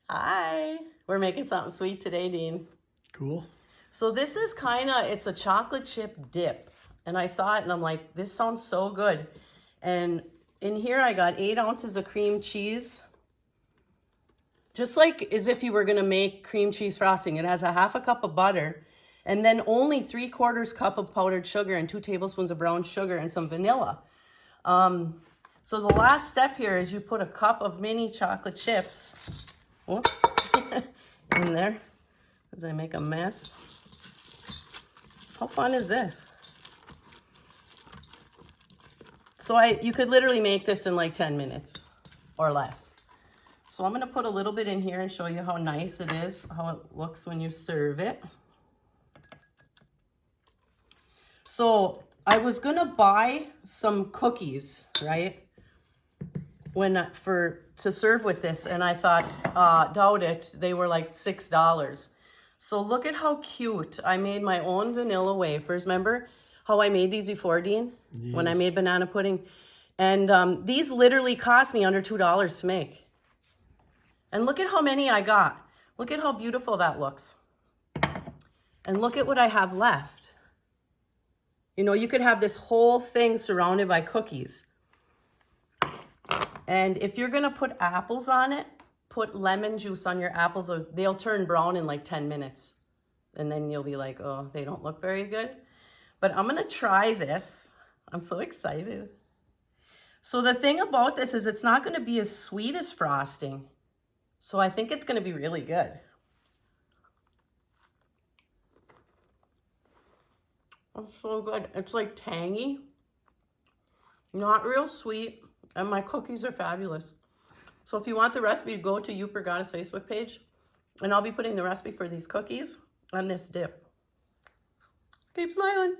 Hi. We're making something sweet today, Dean. Cool. So this is it's a chocolate chip dip. And I saw it and I'm like, this sounds so good. And in here I got 8 ounces of cream cheese. Just like as if you were gonna make cream cheese frosting. It has a 1/2 cup of butter and then only 3/4 cup of powdered sugar and 2 tablespoons of brown sugar and some vanilla. So the last step here is you put a cup of mini chocolate chips in there as I make a mess. How fun is this? So you could literally make this in like 10 minutes or less. So I'm gonna put a little bit in here and show you how nice it is, how it looks when you serve it. So I was gonna buy some cookies, right? To serve with this, and I thought, doubt it, they were like $6. So look at how cute. I made my own vanilla wafers. Remember how I made these before, Dean? Yes. When I made banana pudding. And these literally cost me under $2 to make. And look at how many I got. Look at how beautiful that looks. And look at what I have left. You know, you could have this whole thing surrounded by cookies. And if you're gonna put apples on it, put lemon juice on your apples or they'll turn brown in like 10 minutes. And then you'll be like, oh, they don't look very good. But I'm gonna try this. I'm so excited. So the thing about this is it's not gonna be as sweet as frosting. So I think it's gonna be really good. It's so good. It's like tangy, not real sweet. And my cookies are fabulous. So if you want the recipe, go to Yooper Goddess Facebook page. And I'll be putting the recipe for these cookies on this dip. Keep smiling.